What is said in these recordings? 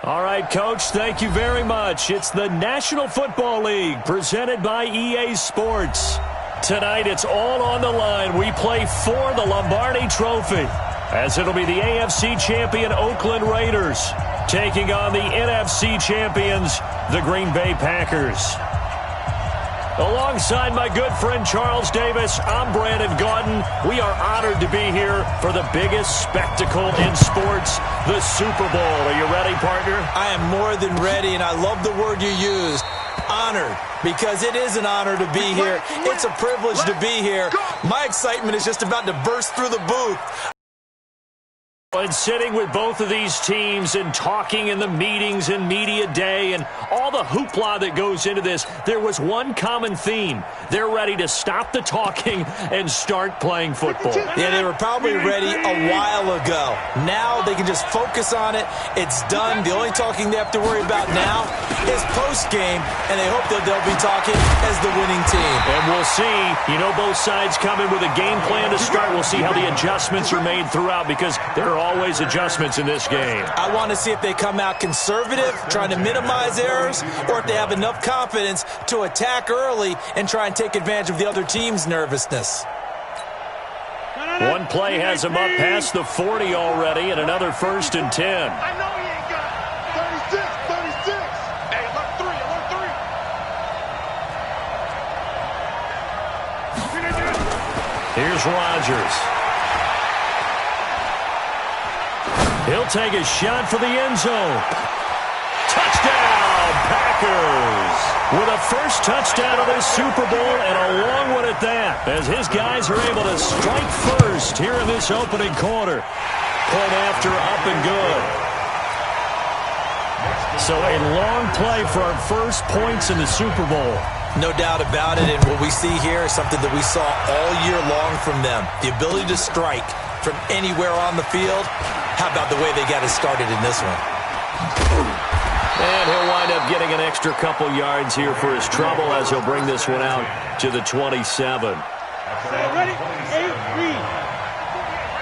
All right, Coach, thank you very much. It's the National Football League presented by EA Sports. Tonight, it's all on the line. We play for the Lombardi Trophy, as it'll be the AFC champion Oakland Raiders taking on the NFC champions, the Green Bay Packers. Alongside my good friend Charles Davis, I'm Brandon Gaudin. We are honored to be here for the biggest spectacle in sports, the Super Bowl. Are you ready, partner? I am more than ready, and I love the word you used, honored, because it is an honor to be here. It's a privilege to be here. My excitement is just about to burst through the booth. And sitting with both of these teams and talking in the meetings and media day and all the hoopla that goes into this, there was one common theme. They're ready to stop the talking and start playing football. Yeah, they were probably ready a while ago. Now they can just focus on it. It's done. The only talking they have to worry about now is post-game, and they hope that they'll be talking as the winning team. And we'll see. You know, both sides come in with a game plan to start. We'll see how the adjustments are made throughout, because there are always adjustments in this game. I want to see if they come out conservative, trying to minimize errors, or if they have enough confidence to attack early and try and take advantage of the other team's nervousness. One play has him up past the 40 already, and another 1st and 10. I know he ain't got it. 36. Hey, alert 3. Here's Rodgers. He'll take a shot for the end zone. Touchdown, Packers! With a first touchdown of this Super Bowl, and a long one at that, as his guys are able to strike first here in this opening quarter. Point after, up and good. So a long play for our first points in the Super Bowl. No doubt about it, and what we see here is something that we saw all year long from them. The ability to strike from anywhere on the field. How about the way they got it started in this one? And he'll wind up getting an extra couple yards here for his trouble, as he'll bring this one out to the 27. Ready? 8, read.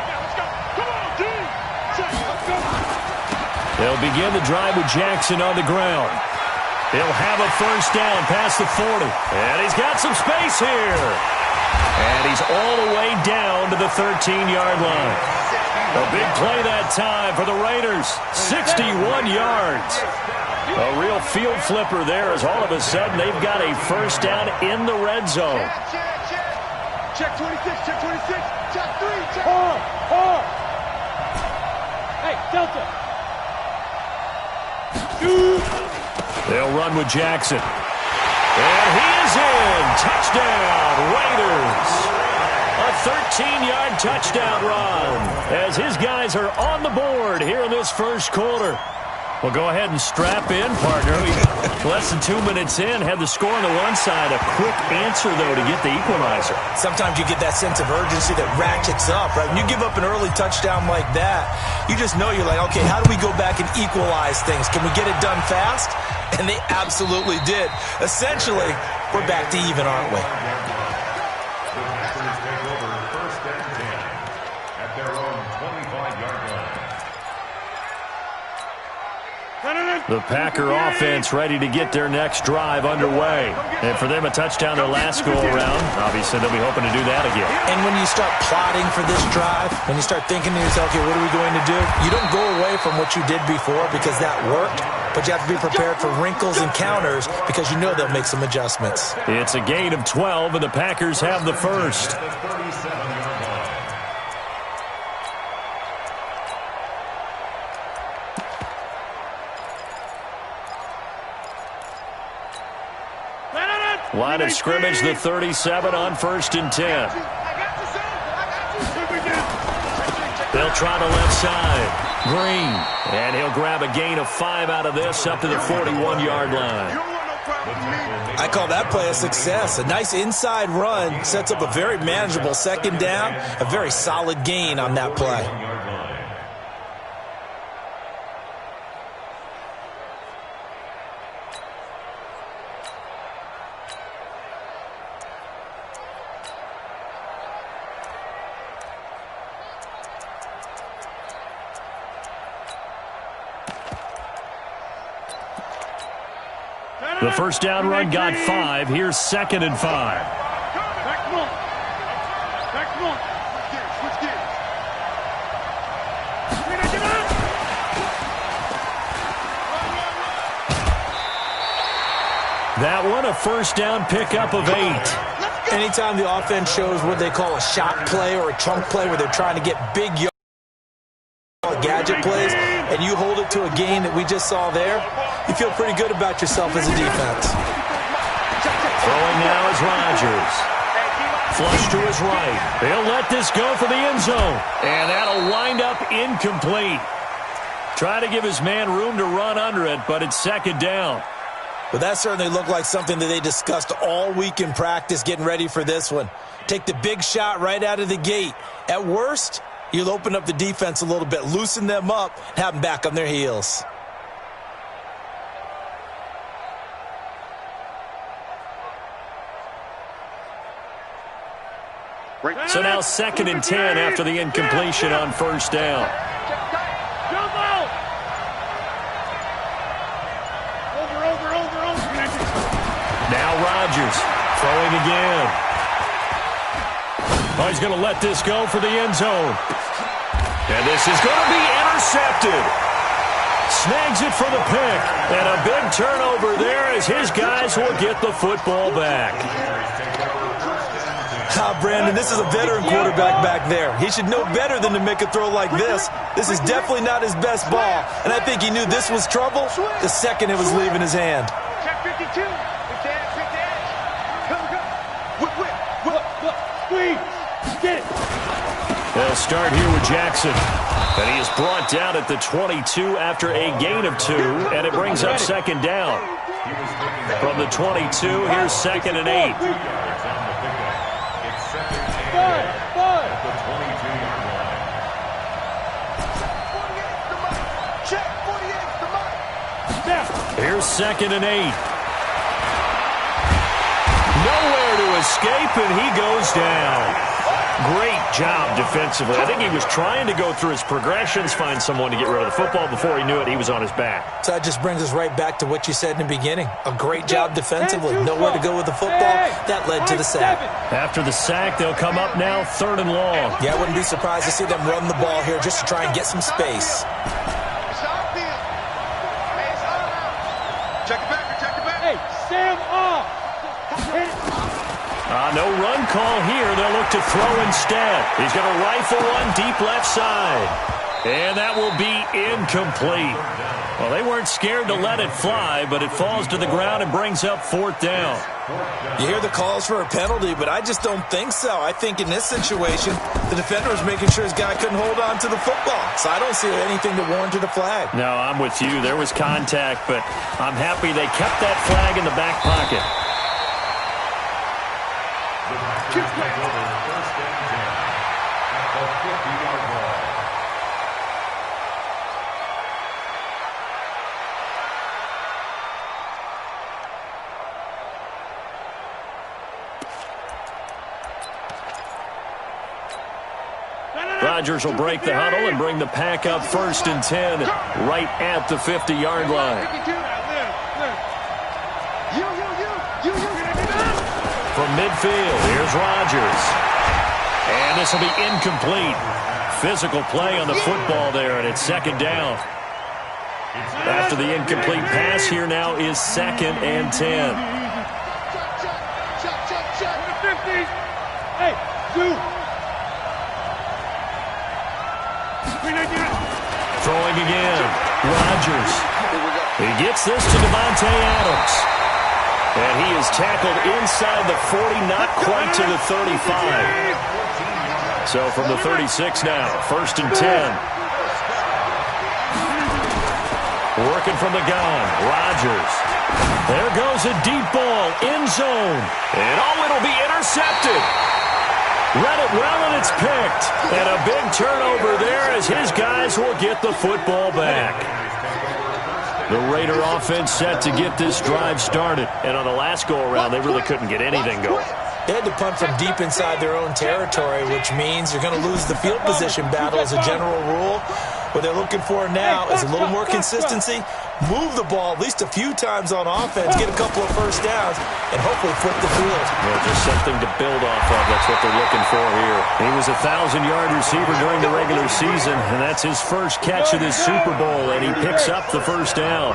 Let's go. Come on, team. Let's go. They'll begin the drive with Jackson on the ground. He'll have a first down past the 40. And he's got some space here. And he's all the way down to the 13-yard line. A big play that time for the Raiders. 61 yards. A real field flipper there, as all of a sudden they've got a first down in the red zone. Check 26, check 26, check 3, check. Hard. Hey, Delta. They'll run with Jackson. And he is in. Touchdown, Raiders. A 13-yard touchdown run, as his guys are on the board here in this first quarter. Well, go ahead and strap in, partner. Less than 2 minutes in, had the score on the one side. A quick answer, though, to get the equalizer. Sometimes you get that sense of urgency that ratchets up, right? When you give up an early touchdown like that, you just know you're like, okay, how do we go back and equalize things? Can we get it done fast? And they absolutely did. Essentially, we're back to even, aren't we? The Packer offense ready to get their next drive underway. And for them, a touchdown their last go-around. Obviously, they'll be hoping to do that again. And when you start plotting for this drive, when you start thinking to yourself, okay, what are we going to do? You don't go away from what you did before because that worked, but you have to be prepared for wrinkles and counters because you know they'll make some adjustments. It's a gain of 12, and the Packers have the first. Line of scrimmage, the 37 on 1st and 10. They'll try the left side. Green. And he'll grab a gain of 5 out of this up to the 41-yard line. I call that play a success. A nice inside run sets up a very manageable second down. A very solid gain on that play. The first down run got 5. Here's 2nd and 5. Back them up. Back them up. Switch gears. That one, a first down pickup of 8. Anytime the offense shows what they call a shot play or a chunk play where they're trying to get big gadget plays, and you hold it to a gain that we just saw there, you feel pretty good about yourself as a defense. Throwing now is Rodgers. Flush to his right. They'll let this go for the end zone. And that'll wind up incomplete. Try to give his man room to run under it, but it's 2nd down. But that certainly looked like something that they discussed all week in practice getting ready for this one. Take the big shot right out of the gate. At worst, you'll open up the defense a little bit, loosen them up, have them back on their heels. So now 2nd and 10 after the incompletion on first down. Jump out. Over. Now Rodgers throwing again. Oh, he's going to let this go for the end zone. And this is going to be intercepted. Snags it for the pick. And a big turnover there as his guys will get the football back. Brandon, this is a veteran quarterback back there. He should know better than to make a throw like this. This is definitely not his best ball. And I think he knew this was trouble the second it was leaving his hand. Check 52. Squeeze. Get it. They'll start here with Jackson. And he is brought down at the 22 after a gain of 2. And it brings up 2nd down. From the 22, here's 2nd and 8. Here's 2nd and 8. Nowhere to escape, and he goes down. Great job defensively. I think he was trying to go through his progressions, find someone to get rid of the football. Before he knew it, he was on his back. So that just brings us right back to what you said in the beginning. A great job defensively. Nowhere to go with the football. That led to the sack. After the sack, they'll come up now 3rd and long. Yeah, I wouldn't be surprised to see them run the ball here just to try and get some space. Check it back. Hey, Sam off. No run call here. They'll look to throw instead. He's going to rifle one deep left side. And that will be incomplete. Well, they weren't scared to let it fly, but it falls to the ground and brings up 4th down. You hear the calls for a penalty, but I just don't think so. I think in this situation, the defender was making sure his guy couldn't hold on to the football. So I don't see anything that warranted a flag. No, I'm with you. There was contact, but I'm happy they kept that flag in the back pocket. Rodgers will break the huddle and bring the pack up 1st and 10 right at the 50-yard line. From midfield, here's Rodgers. And this will be incomplete. Physical play on the football there, and it's 2nd down. After the incomplete pass, here now is 2nd and 10. Hey, Zoo. Throwing again. Rodgers. He gets this to Devontae Adams. And he is tackled inside the 40, not quite to the 35. So from the 36 now, 1st and 10. Working from the gun, Rodgers. There goes a deep ball, end zone. And it'll be intercepted. Read it well, and it's picked. And a big turnover there as his guys will get the football back. The Raider offense set to get this drive started. And on the last go-around, they really couldn't get anything going. They had to punt from deep inside their own territory, which means you're going to lose the field position battle as a general rule. What they're looking for now is a little more consistency, move the ball at least a few times on offense, get a couple of first downs, and hopefully flip the field. Yeah, just something to build off of. That's what they're looking for here. He was a 1,000-yard receiver during the regular season, and that's his first catch of this Super Bowl, and he picks up the first down.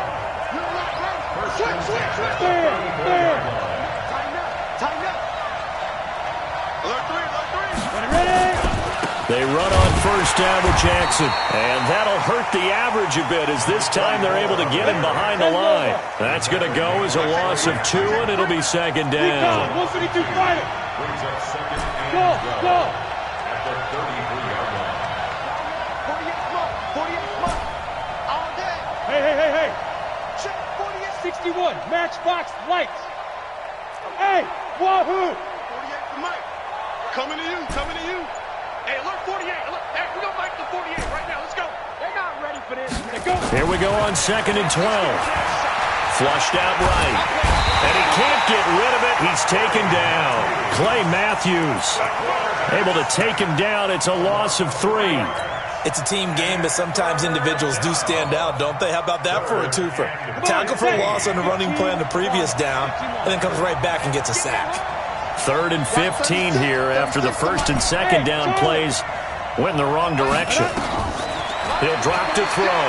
They run on first down with Jackson, and that'll hurt the average a bit as this time they're able to get him behind the line. That's going to go as a loss of 2, and it'll be second down. Go, go. At the 33-yard line. 48 smoke. All day. Hey. Check 48. 61, matchbox lights. Hey, wahoo. 48 for Mike. Coming to you. Hey, look, 48. Look, hey, we're going to make the 48 right now. Let's go. They're not ready for this. Let's go. Here we go on 2nd and 12. Flushed out right. And he can't get rid of it. He's taken down. Clay Matthews able to take him down. It's a loss of 3. It's a team game, but sometimes individuals do stand out, don't they? How about that for a twofer? Tackle for a loss on the running play on the previous down, and then comes right back and gets a sack. 3rd and 15 here after the 1st and 2nd down plays went in the wrong direction. He'll drop to throw.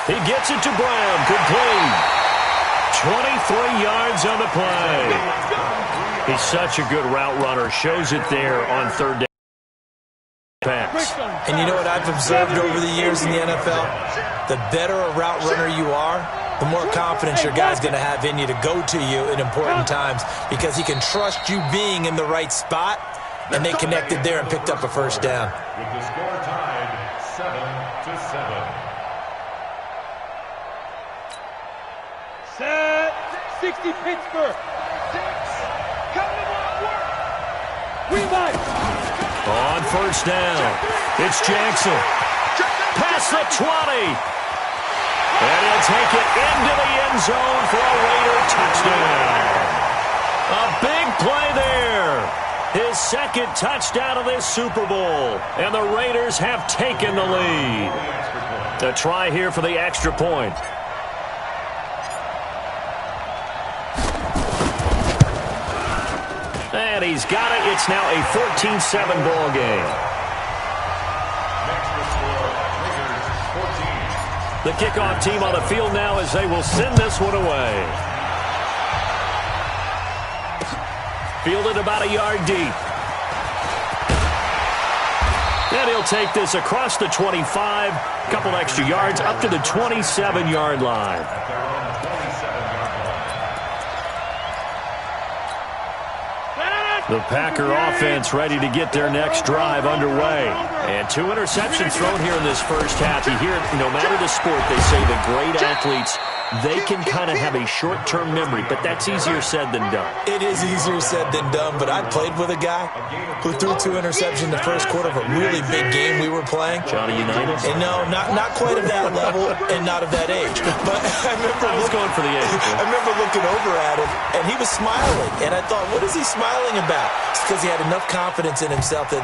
He gets it to Brown. Complete. 23 yards on the play. He's such a good route runner. Shows it there on 3rd down pass. And you know what I've observed over the years in the NFL? The better a route runner you are, the more confidence your guy's going to have in you to go to you in important times because he can trust you being in the right spot, and they connected there and picked up a first down. With the score tied 7-7. Set. 60 Pittsburgh. Revive. On first down, it's Jackson. Past the 20. And he'll take it into the end zone for a Raider touchdown. A big play there. His 2nd touchdown of this Super Bowl. And the Raiders have taken the lead. A try here for the extra point. And he's got it. It's now a 14-7 ball game. The kickoff team on the field now as they will send this one away. Fielded about a yard deep. And he'll take this across the 25. A couple extra yards up to the 27-yard line. The Packer offense ready to get their next drive underway. And 2 interceptions thrown here in this first half. You hear it, no matter the sport, they say the great athletes, they can kind of have a short-term memory, but that's easier said than done. It is easier said than done, but I played with a guy who threw 2 interceptions in the first quarter of a really big game we were playing. Johnny Unitas? And no, not quite of that level and not of that age. But I was going for the age. I remember looking over at him, and he was smiling. And I thought, what is he smiling about? It's because he had enough confidence in himself that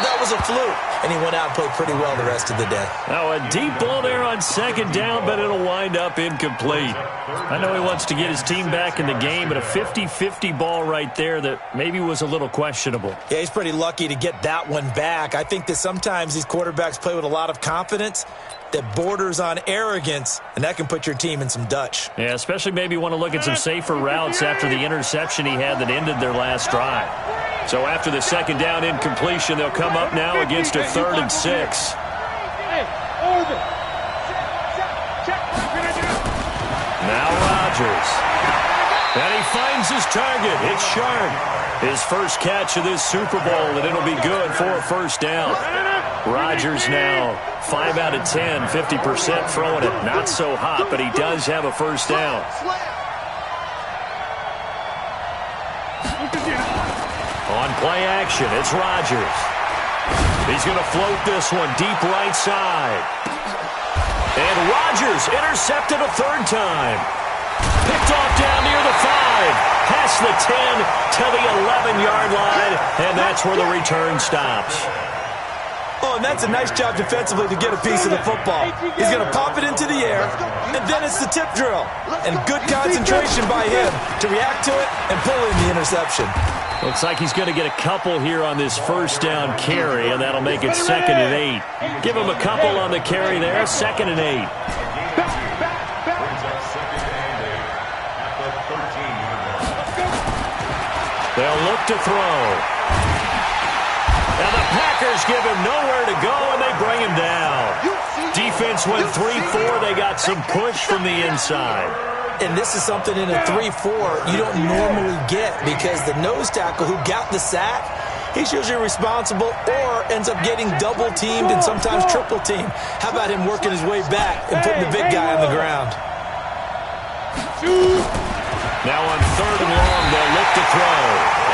that was a fluke. And he went out and played pretty well the rest of the day. Now a deep ball there on 2nd down, but it'll wind up incomplete. I know he wants to get his team back in the game, but a 50-50 ball right there that maybe was a little questionable. Yeah, he's pretty lucky to get that one back. I think that sometimes these quarterbacks play with a lot of confidence that borders on arrogance, and that can put your team in some Dutch. Yeah, especially maybe want to look at some safer routes after the interception he had that ended their last drive. So after the 2nd down incompletion, they'll come up now against a 3rd and 6. Hey, over. Now Rodgers. And he finds his target. It's Sharp. His first catch of this Super Bowl, and it'll be good for a first down. Rodgers now 5 out of 10, 50% throwing it. Not so hot, but he does have a first down. On play action, it's Rodgers. He's going to float this one deep right side. And Rodgers intercepted a 3rd time. Picked off down near the 5. Past the 10 to the 11-yard line. And that's where the return stops. Oh, and that's a nice job defensively to get a piece of the football. He's going to pop it into the air, and then it's the tip drill. And good concentration by him to react to it and pull in the interception. Looks like he's going to get a couple here on this first down carry, and that'll make it 2nd and 8. Give him a couple on the carry there, 2nd and 8. They'll look to throw. And the Packers give him nowhere to go, and they bring him down. Defense went 3-4. They got some push from the inside. And this is something in a 3-4 you don't normally get, because the nose tackle who got the sack, he's usually responsible or ends up getting double-teamed and sometimes triple-teamed. How about him working his way back and putting the big guy on the ground? Now on 3rd and long, they'll look to throw.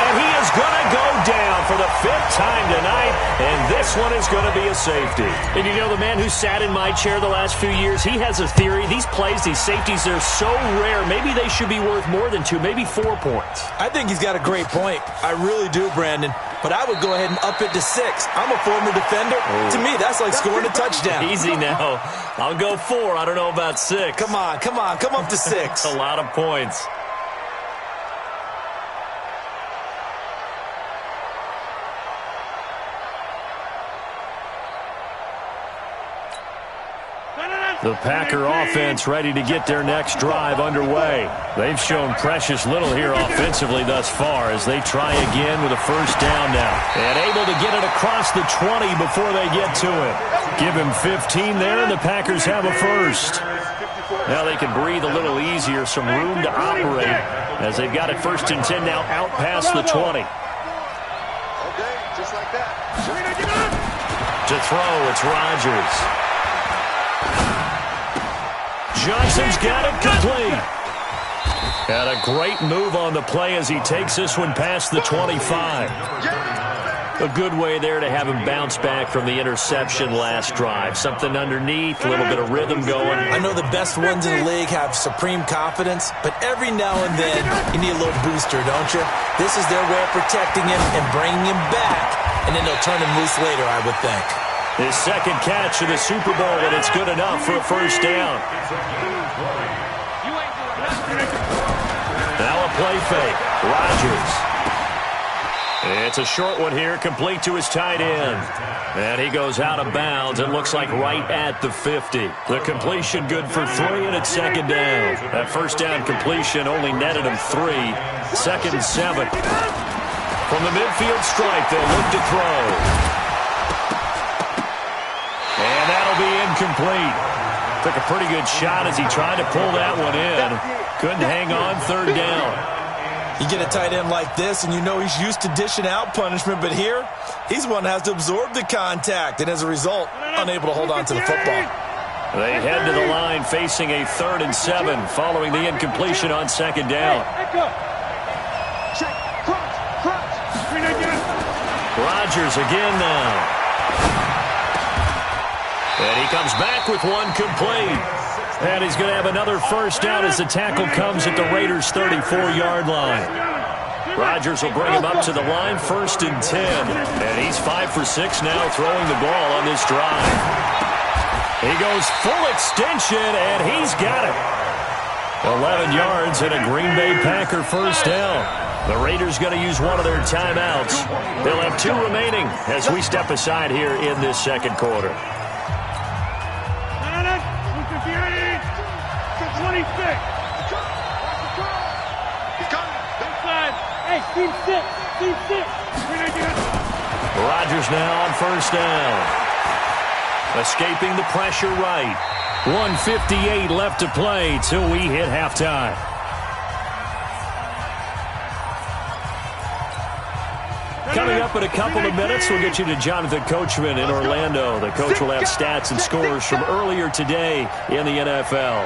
And he is going to go down for the 5th time tonight, and this one is going to be a safety. And you know, the man who sat in my chair the last few years, he has a theory. These plays, these safeties, they're so rare. Maybe they should be worth more than 2, maybe 4 points. I think he's got a great point. I really do, Brandon. But I would go ahead and up it to 6. I'm a former defender. To me, that's like scoring a touchdown. Easy now. I'll go 4. I don't know about 6. Come on. Come up to 6. A lot of points. The Packer offense ready to get their next drive underway. They've shown precious little here offensively thus far as they try again with a first down now. And able to get it across the 20 before they get to it. Give him 15 there, and the Packers have a first. Now they can breathe a little easier, some room to operate as they've got it 1st and 10 now out past the 20. Okay, just like that. To throw, it's Rodgers. Johnson's got it complete. And a great move on the play as he takes this one past the 25. A good way there to have him bounce back from the interception last drive. Something underneath, a little bit of rhythm going. I know the best ones in the league have supreme confidence, but every now and then you need a little booster, don't you? This is their way of protecting him and bringing him back, and then they'll turn him loose later, I would think. His 2nd catch of the Super Bowl, and it's good enough for a first down. Now a play fake. Rodgers. It's a short one here, complete to his tight end. And he goes out of bounds. It looks like right at the 50. The completion good for 3, and it's 2nd down. That first down completion only netted him 3. 2nd and 7. From the midfield stripe, they'll look to throw. And that'll be incomplete. Took a pretty good shot as he tried to pull that one in. Couldn't hang on 3rd down. You get a tight end like this, and you know he's used to dishing out punishment, but here, he's one that has to absorb the contact, and as a result, unable to hold on to the football. They head to the line facing a 3rd and 7 following the incompletion on 2nd down. Rodgers again now. And he comes back with one complete. And he's going to have another first down as the tackle comes at the Raiders' 34-yard line. Rodgers will bring him up to the line, 1st and 10. And he's 5 for 6 now throwing the ball on this drive. He goes full extension, and he's got it. 11 yards and a Green Bay Packer first down. The Raiders going to use one of their timeouts. They'll have 2 remaining as we step aside here in this 2nd quarter. 26. Hey, team 6. Rodgers now on first down. Escaping the pressure right. 1:58 left to play till we hit halftime. Coming up in a couple of minutes, we'll get you to Jonathan Coachman in Orlando. The coach will have stats and scores from earlier today in the NFL.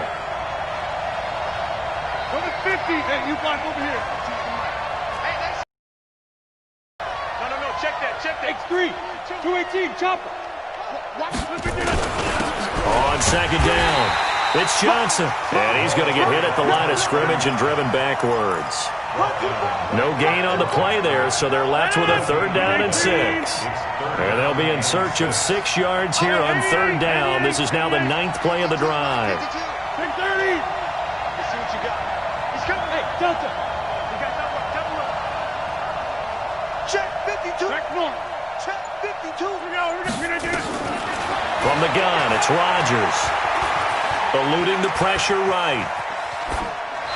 Number 50. Hey, you block over here. No, check that. X3, 218, chopper. On 2nd down, it's Johnson. And he's going to get hit at the line of scrimmage and driven backwards. No gain on the play there, so they're left with a 3rd down and 6. And they'll be in search of 6 yards here on 3rd down. This is now the 9th play of the drive. Big 30. Let's see what you got. He's coming. Hey, Delta. You got double up. Check 52. Back north. Check 52. Here we go. From the gun, it's Rodgers. Eluding the pressure right.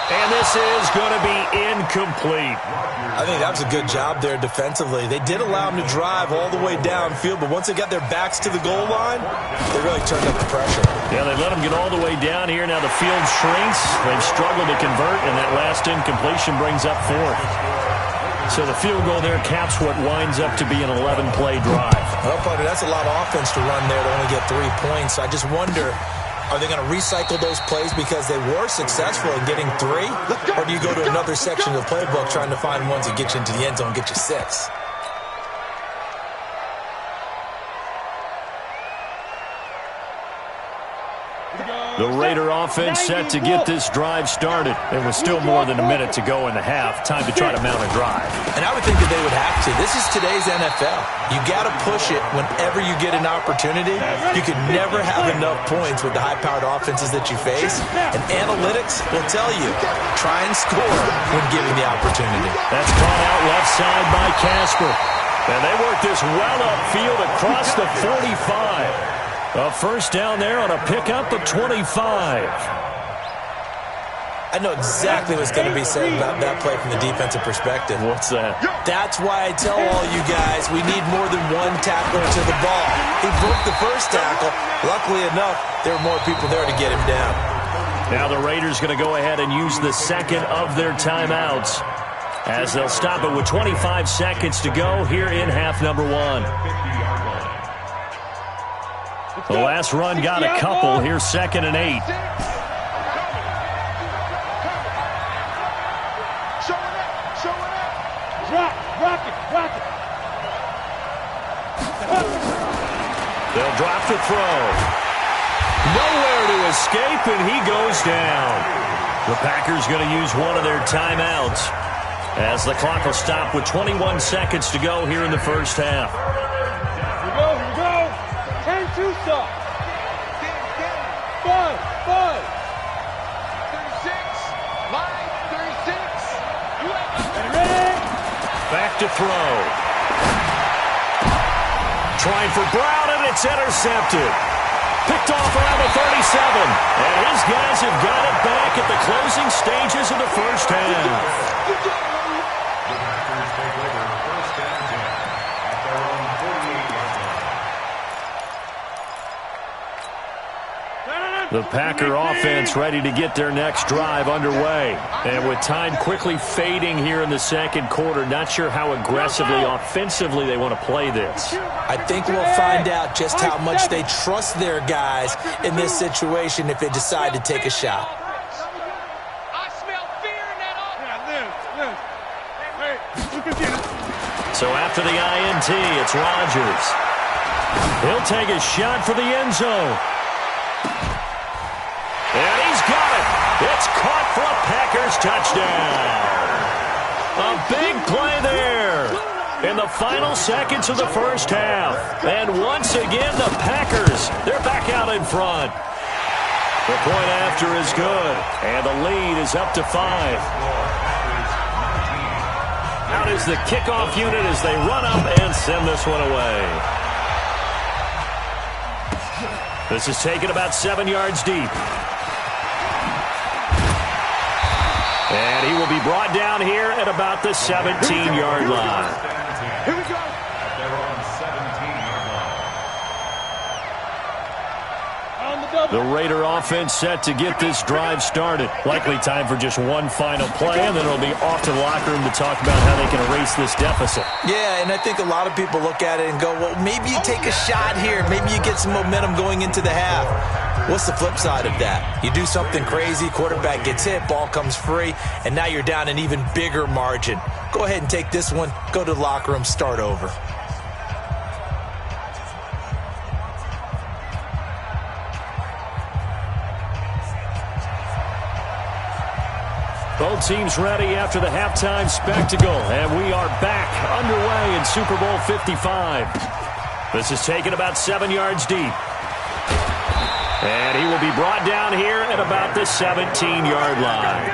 And this is going to be incomplete. I think that was a good job there defensively. They did allow them to drive all the way downfield, but once they got their backs to the goal line, they really turned up the pressure. Yeah, they let them get all the way down here. Now the field shrinks. They've struggled to convert, and that last incompletion brings up 4th. So the field goal there caps what winds up to be an 11-play drive. Well, partner, that's a lot of offense to run there to only get 3 points. I just wonder, are they going to recycle those plays because they were successful in getting 3? Or do you go to another section of the playbook trying to find ones that get you into the end zone and get you 6? The Raider offense set to get this drive started. It was still more than a minute to go in the half. Time to try to mount a drive. And I would think that they would have to. This is today's NFL. You got to push it whenever you get an opportunity. You can never have enough points with the high-powered offenses that you face. And analytics will tell you, try and score when given the opportunity. That's caught out left side by Casper. And they work this well upfield across the 45. A 1st down there on a pickup of 25. I know exactly what's going to be said about that play from the defensive perspective. What's that? That's why I tell all you guys we need more than one tackler to the ball. He broke the 1st tackle. Luckily enough, there were more people there to get him down. Now the Raiders going to go ahead and use the 2nd of their timeouts as they'll stop it with 25 seconds to go here in half number 1. The last run got a couple. Here's 2nd and 8. Rock it. They'll drop the throw. Nowhere to escape, and he goes down. The Packers going to use one of their timeouts as the clock will stop with 21 seconds to go here in the 1st half. Here we go. 10-2 stop. 5. 36. Line 36. Ready? Back to throw. Trying for Brown, and it's intercepted. Picked off around the 37. And his guys have got it back at the closing stages of the 1st half. The Packer offense ready to get their next drive underway. And with time quickly fading here in the 2nd quarter, not sure how aggressively, offensively they want to play this. I think we'll find out just how much they trust their guys in this situation if they decide to take a shot. I smell fear in that offense. So after the INT, it's Rodgers. He'll take a shot for the end zone. And he's got it. It's caught for a Packers touchdown. A big play there in the final seconds of the 1st half. And once again, the Packers, they're back out in front. The point after is good, and the lead is up to 5. Out is the kickoff unit as they run up and send this one away. This is taken about 7 yards deep. And he will be brought down here at about the 17-yard line. Here we go. The Raider offense set to get this drive started. Likely time for just one final play, and then it'll be off to the locker room to talk about how they can erase this deficit. Yeah, and I think a lot of people look at it and go, well, maybe you take a shot here. Maybe you get some momentum going into the half. What's the flip side of that? You do something crazy, quarterback gets hit, ball comes free, and now you're down an even bigger margin. Go ahead and take this one, go to the locker room, start over. Both teams ready after the halftime spectacle, and we are back underway in Super Bowl 55. This is taken about 7 yards deep. And he will be brought down here at about the 17-yard line.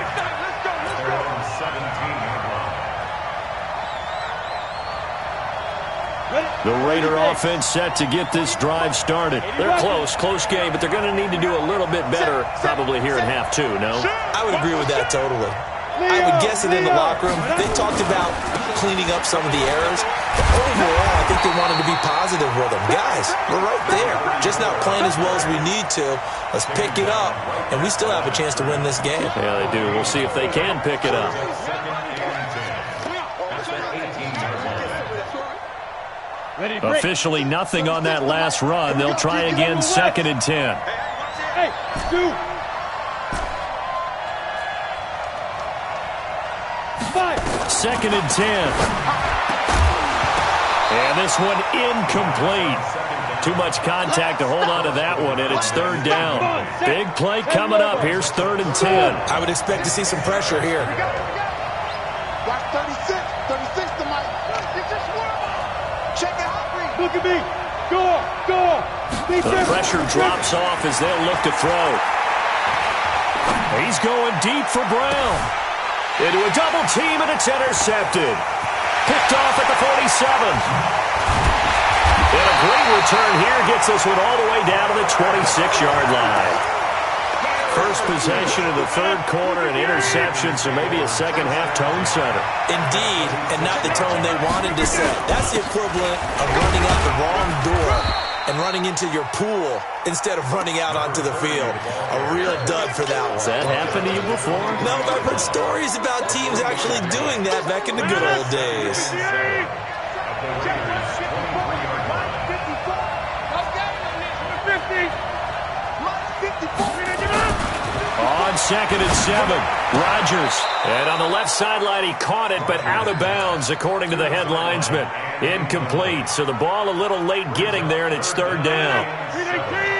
The Raider offense set to get this drive started. They're close game, but they're going to need to do a little bit better probably here in half two, no? I would agree with that totally. I would guess it in the locker room. They talked about cleaning up some of the errors. But overall, I think they wanted to be positive with them. Guys, we're right there. Just not playing as well as we need to. Let's pick it up, and we still have a chance to win this game. Yeah, they do. We'll see if they can pick it up. Officially nothing on that last run. They'll try again, 2nd and 10. Hey, two. 2nd and 10. And this one incomplete. Too much contact to hold on to that one, and it's 3rd down. Big play coming up. Here's 3rd and 10. I would expect to see some pressure here. Watch 36. 36 to Mike. Check it out. Look at me. Go. The pressure drops off as they'll look to throw. He's going deep for Brown. Into a double team, and it's intercepted. Picked off at the 47. And a great return here gets this one all the way down to the 26-yard line. First possession of the 3rd quarter, an interception, so maybe a second-half tone setter. Indeed, and not the tone they wanted to set. That's the equivalent of running out the wrong door and running into your pool instead of running out onto the field. A real dud for that one. Has that happened to you before? No, but I've heard stories about teams actually doing that back in the good old days. On 2nd and 7, Rodgers. And on the left sideline, he caught it, but out of bounds, according to the head linesman. Incomplete, so the ball a little late getting there, and it's 3rd down.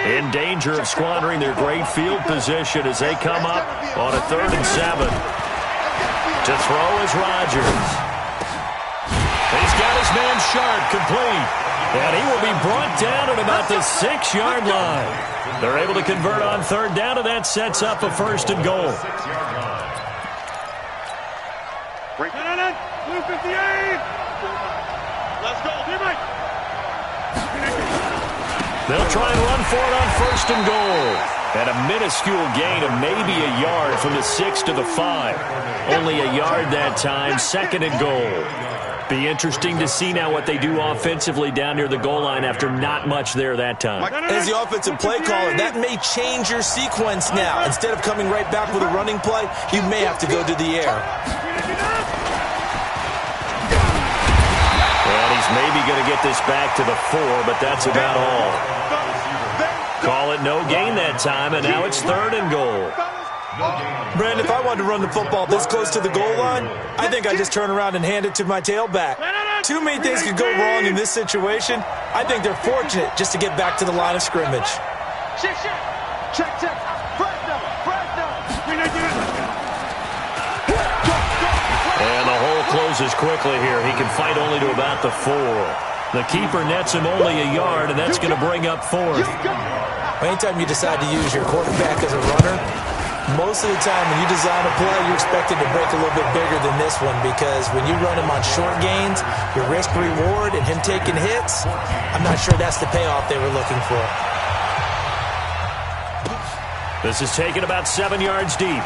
In danger of squandering their great field position as they come up on a 3rd and 7. To throw is Rodgers. He's got his man Sharp complete. And he will be brought down at about the 6-yard line. They're able to convert on 3rd down, and that sets up a 1st and goal. Blue 58. Let's go, Mike. They'll try and run for it on 1st and goal. And a minuscule gain of maybe a yard from the 6 to the 5. Only a yard that time, 2nd and goal. Be interesting to see now what they do offensively down near the goal line after not much there that time. As the offensive play caller, that may change your sequence now. Instead of coming right back with a running play, you may have to go to the air. And he's maybe going to get this back to the 4, but that's about all. Call it no gain that time, and now it's 3rd and goal. Brandon, if I wanted to run the football this close to the goal line, I think I'd just turn around and hand it to my tailback. Too many things could go wrong in this situation. I think they're fortunate just to get back to the line of scrimmage. Check. And the hole closes quickly here. He can fight only to about the 4. The keeper nets him only a yard, and that's going to bring up 4th. Anytime you decide to use your quarterback as a runner, most of the time when you design a play, you're expected to break a little bit bigger than this one, because when you run him on short gains, your risk-reward and him taking hits, I'm not sure that's the payoff they were looking for. This is taken about 7 yards deep.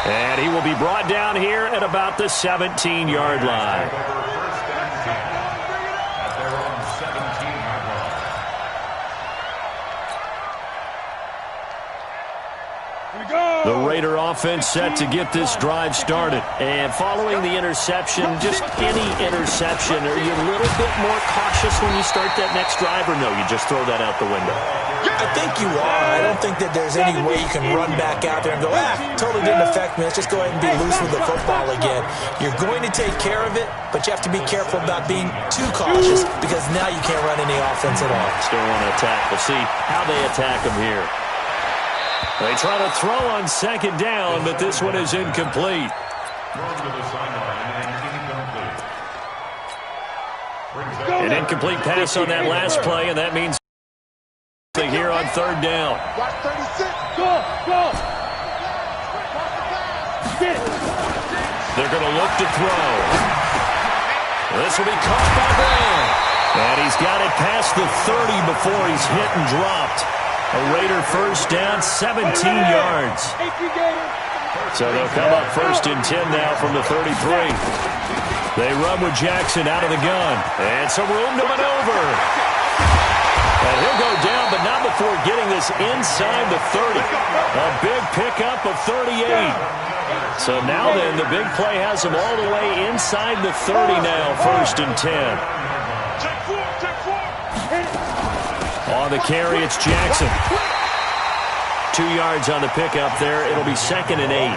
And he will be brought down here at about the 17-yard line. The Raider offense set to get this drive started. And following the interception, just any interception, are you a little bit more cautious when you start that next drive, or no, you just throw that out the window? I think you are. I don't think that there's any way you can run back out there and go, totally didn't affect me. Let's just go ahead and be loose with the football again. You're going to take care of it, but you have to be careful about being too cautious, because now you can't run any offense at all. Still want to attack. We'll see how they attack them here. They try to throw on second down, but this one is incomplete. An incomplete pass on that last play, and that means here on third down. Go. They're going to look to throw. This will be caught by Brown. And he's got it past the 30 before he's hit and dropped. A Raider first down, 17 yards. So they'll come up first and 10 now from the 33. They run with Jackson out of the gun. And some room to maneuver. And he'll go down, but not before getting this inside the 30. A big pickup of 38. So now then, the big play has him all the way inside the 30 now, first and 10. On the carry, it's Jackson. 2 yards on the pickup there. It'll be second and 8.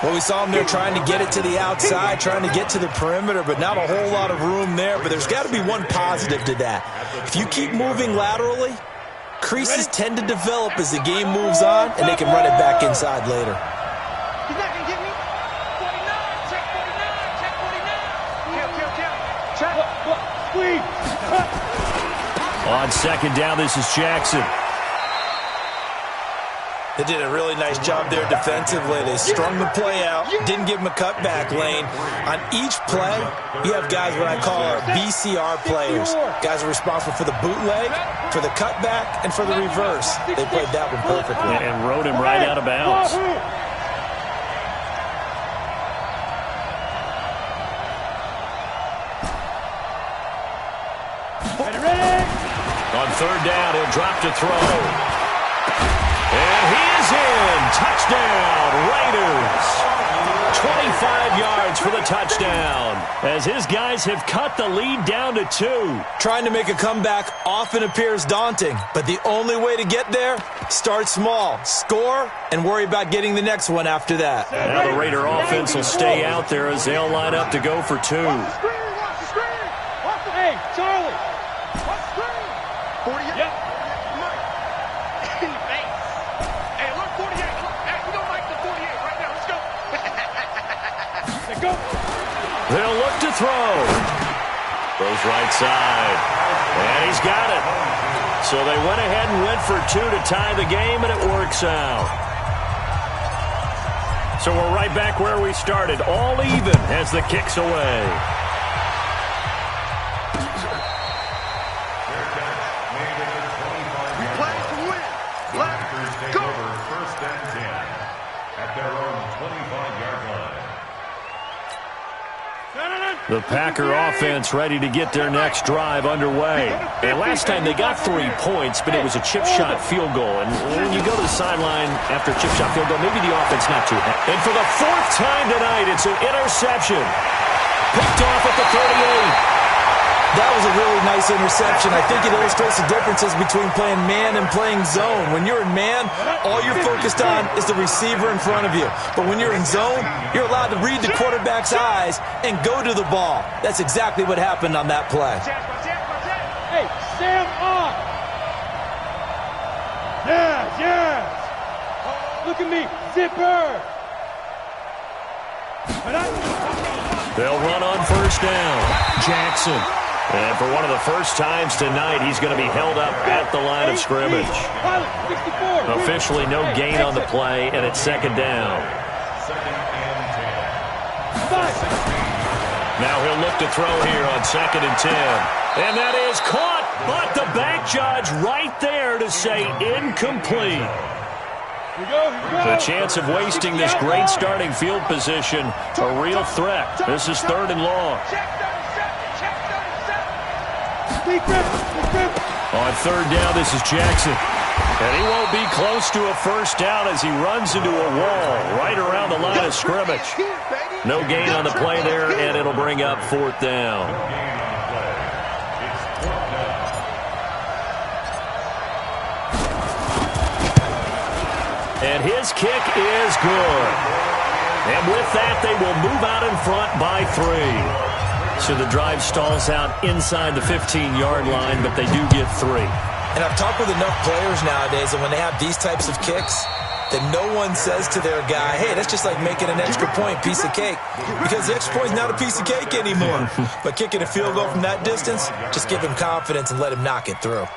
Well, we saw him there trying to get it to the outside, trying to get to the perimeter, but not a whole lot of room there. But there's got to be one positive to that. If you keep moving laterally, creases tend to develop as the game moves on, and they can run it back inside later. He's not going to get me. 49. Check 49. Check 49. Check. Squeeze. On second down, this is Jackson. They did a really nice job there defensively. They strung the play out, didn't give him a cutback lane. On each play, you have guys what I call our BCR players. Guys are responsible for the bootleg, for the cutback, and for the reverse. They played that one perfectly. And rode him right out of bounds. On third down, he'll drop to throw. And he is in. Touchdown, Raiders. 25 yards for the touchdown, as his guys have cut the lead down to 2. Trying to make a comeback often appears daunting, but the only way to get there, start small, score, and worry about getting the next one after that. Now the Raider offense will stay out there as they'll line up to go for 2. Hey, Charlie. 48. Yep. In the face. Hey, look, 48. Look, hey, we don't like the 48 right now. Let's go. Let's go. They'll look to throw. Throws right side. And he's got it. So they went ahead and went for 2 to tie the game, and it works out. So we're right back where we started. All even as the kick's away. The Packer offense ready to get their next drive underway. And last time they got 3 points, but it was a chip shot field goal. And when you go to the sideline after a chip shot field goal, maybe the offense not too happy. And for the 4th time tonight, it's an interception. Picked off at the 38. That was a really nice interception. I think it illustrates the differences between playing man and playing zone. When you're in man, all you're focused on is the receiver in front of you. But when you're in zone, you're allowed to read the quarterback's eyes and go to the ball. That's exactly what happened on that play. Hey, Sam on. Yes. Look at me, zipper. They'll run on first down. Jackson. And for one of the first times tonight, he's going to be held up at the line of scrimmage. Officially no gain on the play, and it's second down. Now he'll look to throw here on second and 10. And that is caught, but the back judge right there to say incomplete. The chance of wasting this great starting field position, a real threat. This is third and long. On third down, this is Jackson. And he won't be close to a first down as he runs into a wall right around the line of scrimmage. No gain on the play there, and it'll bring up fourth down. And his kick is good. And with that, they will move out in front by 3. So the drive stalls out inside the 15-yard line, but they do get 3. And I've talked with enough players nowadays, and when they have these types of kicks, that no one says to their guy, hey, that's just like making an extra point, piece of cake. Because the extra point is not a piece of cake anymore. But kicking a field goal from that distance, just give him confidence and let him knock it through.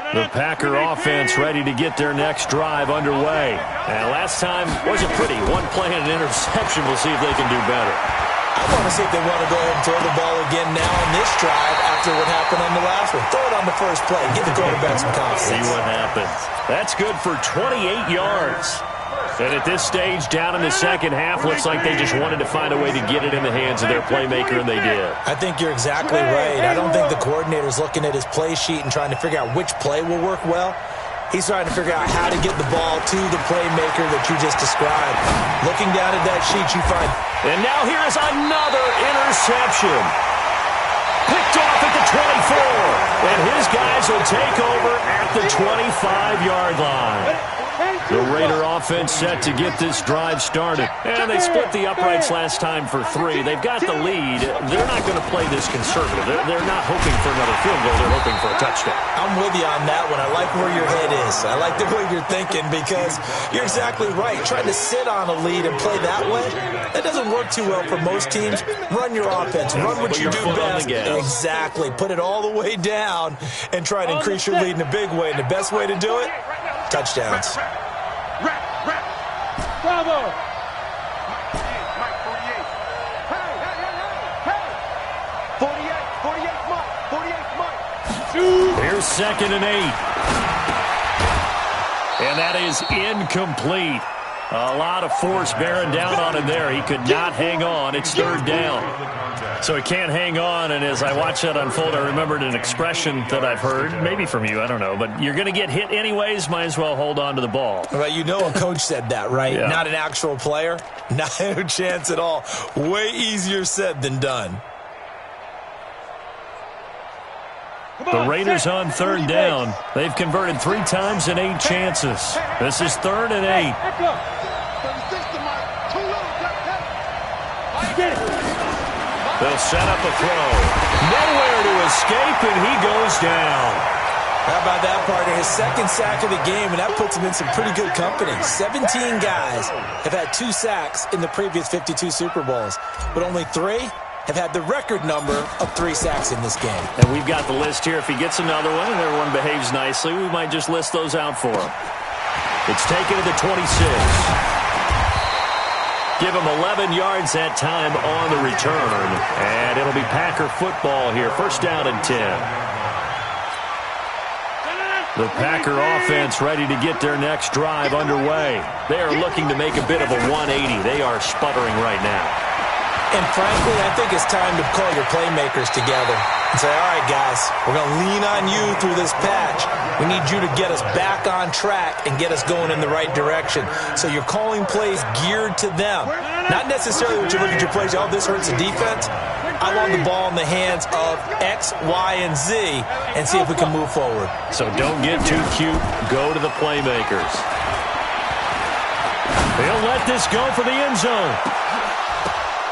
The Packer offense ready to get their next drive underway. And last time wasn't pretty. One play and an interception. We'll see if they can do better. I want to see if they want to go ahead and throw the ball again now on this drive after what happened on the last one. Throw it on the first play. Give the quarterback some confidence. See what happens. That's good for 28 yards. And at this stage, down in the second half, looks like they just wanted to find a way to get it in the hands of their playmaker, and they did. I think you're exactly right. I don't think the coordinator's looking at his play sheet and trying to figure out which play will work well. He's trying to figure out how to get the ball to the playmaker that you just described. Looking down at that sheet, you find... And now here is another interception. Picked off at the 24. And his guys will take over at the 25-yard line. The Raider offense set to get this drive started. And they split the uprights last time for 3. They've got the lead. They're not going to play this conservative. They're not hoping for another field goal. They're hoping for a touchdown. I'm with you on that one. I like where your head is. I like the way you're thinking because you're exactly right. Trying to sit on a lead and play that way, that doesn't work too well for most teams. Run your offense. Run what you do best. Exactly. Put it all the way down and try to increase your lead in a big way. And the best way to do it, touchdowns. Bravo! Mike, 48. Hey! 48, Mike. Here's 2nd and 8. And that is incomplete. A lot of force bearing down on him there. He could not hang on. It's 3rd down. So he can't hang on, and as I watch that unfold, I remembered an expression that I've heard, maybe from you, I don't know, but you're going to get hit anyways, might as well hold on to the ball. Right, you know a coach said that, right? Yeah. Not an actual player. Not a chance at all. Way easier said than done. The Raiders on 3rd down. They've converted 3 times in 8 chances. This is 3rd and 8. They'll set up a throw. Nowhere to escape, and he goes down. How about that, partner? His 2nd sack of the game, and that puts him in some pretty good company. 17 guys have had 2 sacks in the previous 52 Super Bowls, but only 3 have had the record number of 3 sacks in this game. And we've got the list here. If he gets another one and everyone behaves nicely, we might just list those out for him. It's taken to the 26. Give him 11 yards that time on the return. And it'll be Packer football here. 1st down and 10. The Packer offense ready to get their next drive underway. They are looking to make a bit of a 180. They are sputtering right now. And frankly, I think it's time to call your playmakers together and say, all right, guys, we're going to lean on you through this patch. We need you to get us back on track and get us going in the right direction. So you're calling plays geared to them. Not necessarily when you look at your plays, oh, this hurts the defense. I want the ball in the hands of X, Y, and Z and see if we can move forward. So don't get too cute. Go to the playmakers. They'll let this go for the end zone.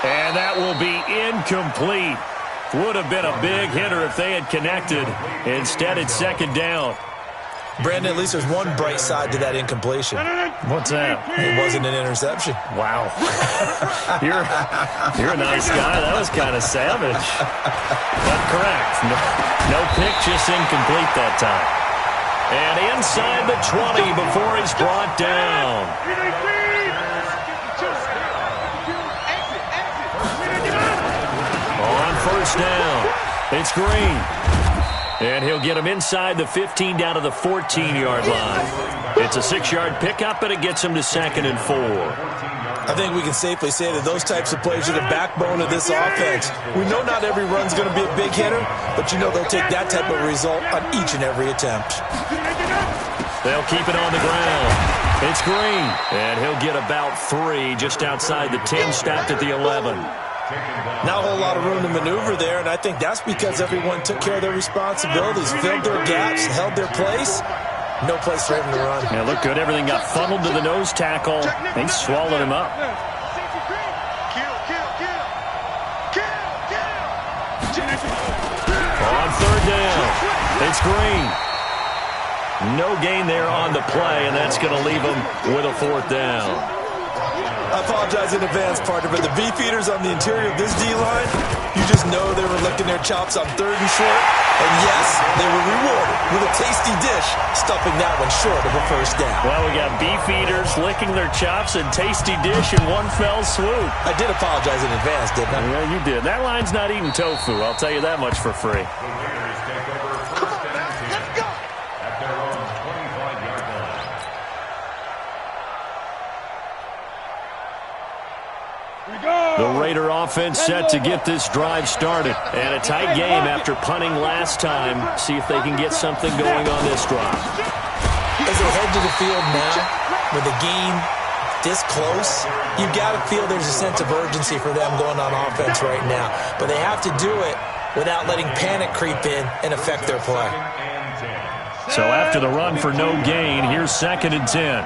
And that will be incomplete. Would have been a big hitter if they had connected. Instead, it's 2nd down. Brandon, at least there's one bright side to that incompletion. What's that? It wasn't an interception. Wow. You're a nice guy. That was kind of savage. But correct. No pick, just incomplete that time. And inside the 20 before he's brought down. On 1st down, it's Green. And he'll get him inside the 15 down to the 14-yard line. It's a 6-yard pickup, and it gets him to 2nd and 4. I think we can safely say that those types of plays are the backbone of this offense. We know not every run's going to be a big hitter, but you know they'll take that type of result on each and every attempt. They'll keep it on the ground. It's Green, and he'll get about 3 just outside the 10, stopped at the 11. Not a whole lot of room to maneuver there, and I think that's because everyone took care of their responsibilities, filled their gaps, held their place. No place for him to run. Yeah, looked good. Everything got funneled to the nose tackle. They swallowed him up. On third down, it's Green. No gain there on the play, and that's going to leave him with a fourth down. I apologize in advance, partner, but the beefeaters on the interior of this D-line, you just know they were licking their chops on third and short. And yes, they were rewarded with a tasty dish, stuffing that one short of a first down. Well, we got beefeaters licking their chops and tasty dish in one fell swoop. I did apologize in advance, didn't I? Yeah, you did. That line's not eating tofu, I'll tell you that much for free. The Raider offense set to get this drive started. And a tight game after punting last time. See if they can get something going on this drive. As they head to the field now, with the game this close, you've got to feel there's a sense of urgency for them going on offense right now. But they have to do it without letting panic creep in and affect their play. So after the run for no gain, here's 2nd and 10.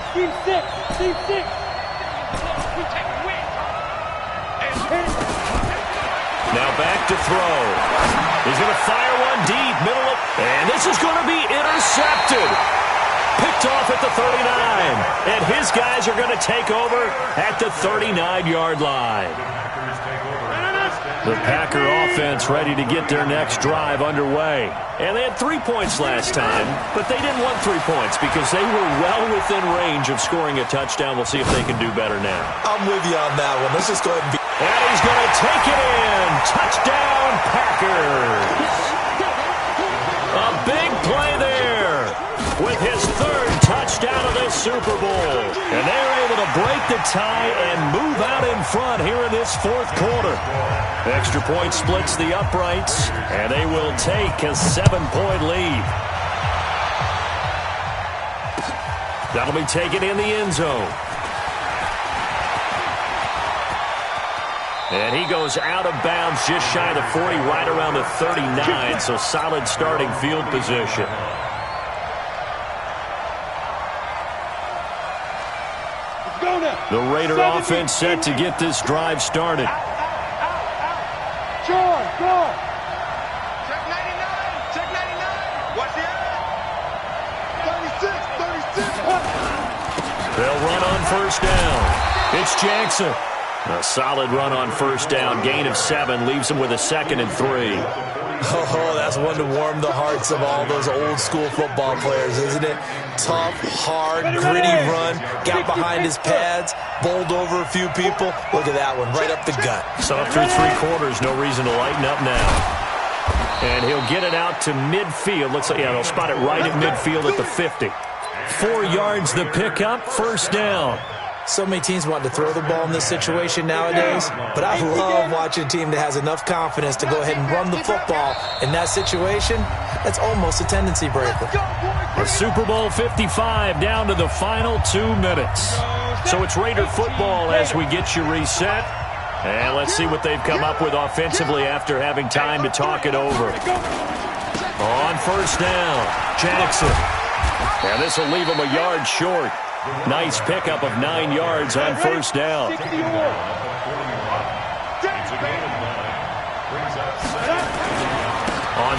Team 6. Team 6. Now back to throw. He's going to fire one deep, middle of, and this is going to be intercepted. Picked off at the 39. And his guys are going to take over at the 39-yard line. The Packer offense ready to get their next drive underway. And they had 3 points last time, but they didn't want 3 points because they were well within range of scoring a touchdown. We'll see if they can do better now. I'm with you on that one. Let's just go ahead and be... And he's going to take it in. Touchdown, Packers. A big play there with his 3rd touchdown of this Super Bowl. And they're able to break the tie and move out in front here in this 4th quarter. Extra point splits the uprights, and they will take a 7-point lead. That'll be taken in the end zone. And he goes out of bounds just shy of the 40, right around the 39, so solid starting field position. The Raider offense set to get this drive started. George, go. Check 99. Check 99. What's the end? 36. They'll run on first down. It's Jackson. A solid run on first down. Gain of 7 leaves him with a 2nd and 3. Oh, that's one to warm the hearts of all those old-school football players, isn't it? Tough, hard, gritty run. Got behind his pads, bowled over a few people. Look at that one, right up the gut. So through 3 quarters, no reason to lighten up now. And he'll get it out to midfield. Looks like, yeah, they'll spot it right at midfield at the 50. 4 yards the pickup, first down. So many teams want to throw the ball in this situation nowadays, but I love watching a team that has enough confidence to go ahead and run the football. In that situation, that's almost a tendency breaker. The Super Bowl 55 down to the final 2 minutes. So it's Raider football as we get you reset. And let's see what they've come up with offensively after having time to talk it over. On first down, Jackson. And this will leave him a yard short. Nice pickup of 9 yards on first down. On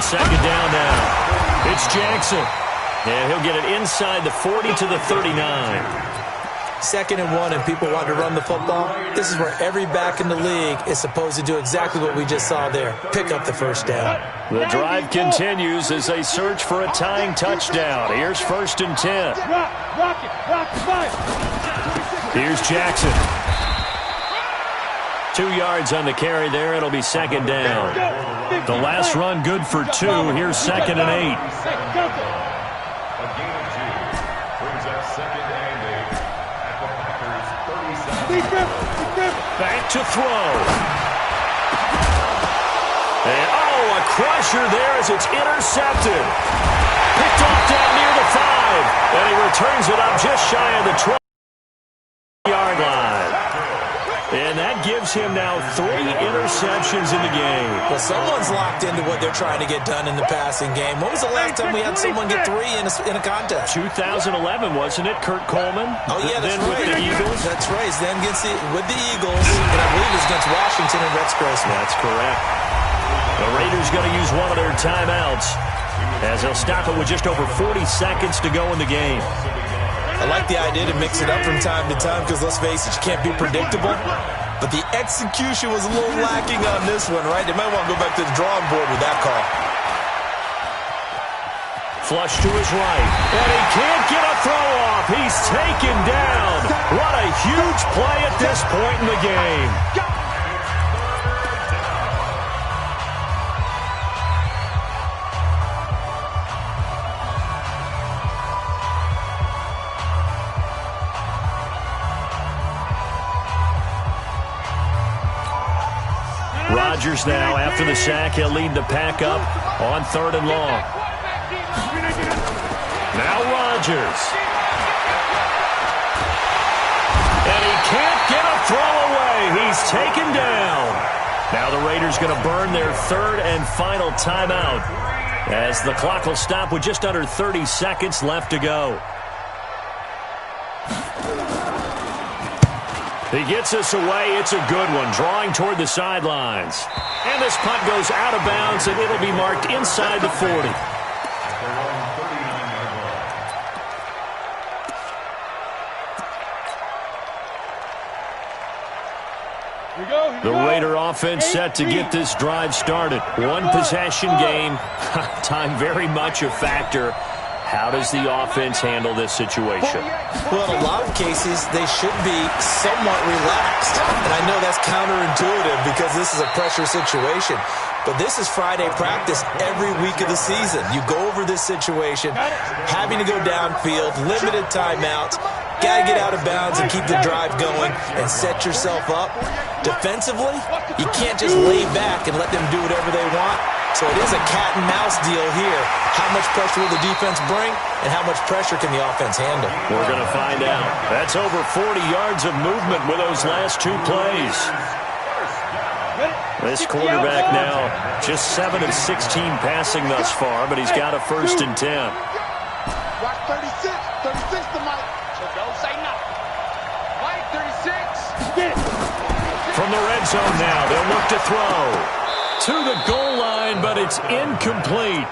second down now, it's Jackson. And he'll get it inside the 40 to the 39. 2nd and 1 and people want to run the football. This is where every back in the league is supposed to do exactly what we just saw there. Pick up the first down. The drive continues as they search for a tying touchdown. Here's 1st and 10. Here's Jackson. 2 yards on the carry there. It'll be 2nd down. The last run good for 2. Here's 2nd and 8. Back to throw. And, oh, a crusher there as it's intercepted. Picked off down near the 5. And he returns it up just shy of the 12-yard line. And that gives him now 3 interceptions in the game. Well, someone's locked into what they're trying to get done in the passing game. When was the last time we had someone get 3 in a contest? 2011, wasn't it, Kurt Coleman? Oh, yeah, that's then right. with the Eagles. That's right. Then with the Eagles, and I believe it's against Washington and Rex Grossman. That's correct. The Raiders going to use one of their timeouts as they'll stop it with just over 40 seconds to go in the game. I like the idea to mix it up from time to time because, let's face it, you can't be predictable. But the execution was a little lacking on this one, right? They might want to go back to the drawing board with that call. Flush to his right. And he can't get a throw off. He's taken down. What a huge play at this point in the game. Rodgers now, after the sack, he'll lead the pack up on 3rd and long. Now Rodgers. And he can't get a throw away. He's taken down. Now the Raiders going to burn their 3rd and final timeout as the clock will stop with just under 30 seconds left to go. He gets us away. It's a good one, drawing toward the sidelines. And this punt goes out of bounds, and it'll be marked inside the 40. The Raider offense set to get this drive started. One possession game. Time very much a factor. How does the offense handle this situation? Well, in a lot of cases, they should be somewhat relaxed. And I know that's counterintuitive because this is a pressure situation. But this is Friday practice every week of the season. You go over this situation, having to go downfield, limited timeouts, got to get out of bounds and keep the drive going and set yourself up. Defensively, you can't just lay back and let them do whatever they want. So it is a cat and mouse deal here. How much pressure will the defense bring, and how much pressure can the offense handle? We're going to find out. That's over 40 yards of movement with those last 2 plays. This quarterback now just 7 of 16 passing thus far, but he's got a 1st and 10. Watch 36. 36 to Mike. So don't say nothing. Mike, 36. Get it. From the red zone now, they'll look to throw. To the goal line, but it's incomplete.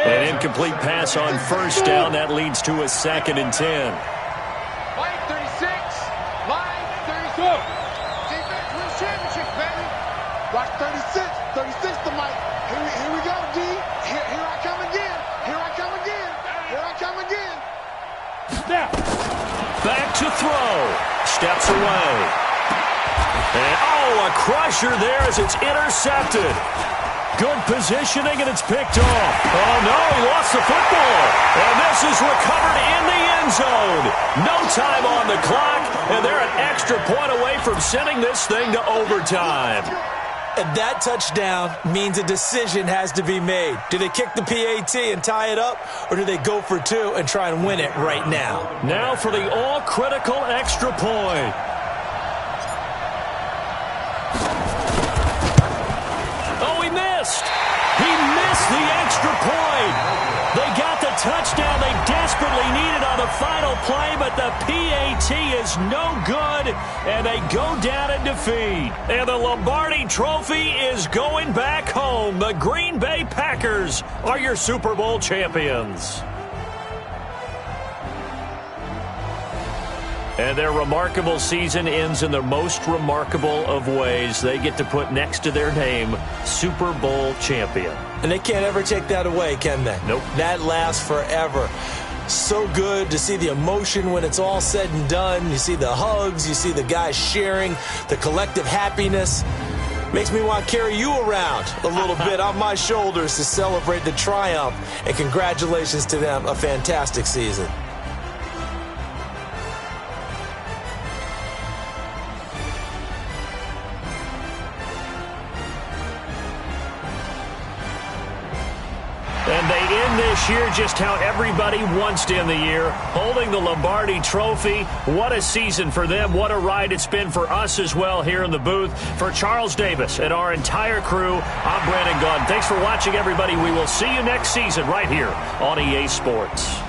An incomplete pass on 1st down. That leads to a 2nd and 10. Mike, 36. Mike, 32. Defense wins championships, baby. Watch 36. 36 to Mike. Here we go, D. Here I come again. Here I come again. Here I come again. Snap. Back to throw. Steps away. And, a crusher there as it's intercepted. Good positioning, and it's picked off. Oh, no, he lost the football. And this is recovered in the end zone. No time on the clock, and they're an extra point away from sending this thing to overtime. And that touchdown means a decision has to be made. Do they kick the PAT and tie it up, or do they go for 2 and try and win it right now? Now for the all-critical extra point. He missed the extra point. They got the touchdown they desperately needed on the final play, but the PAT is no good, and they go down in defeat. And the Lombardi Trophy is going back home. The Green Bay Packers are your Super Bowl champions. And their remarkable season ends in the most remarkable of ways. They get to put next to their name, Super Bowl champion. And they can't ever take that away, can they? Nope. That lasts forever. So good to see the emotion when it's all said and done. You see the hugs. You see the guys sharing, the collective happiness. Makes me want to carry you around a little bit on my shoulders to celebrate the triumph. And congratulations to them. A fantastic season. And they end end this year just how everybody wants to end the year, holding the Lombardi Trophy. What a season for them. What a ride it's been for us as well here in the booth. For Charles Davis and our entire crew, I'm Brandon Gunn. Thanks for watching, everybody. We will see you next season right here on EA Sports.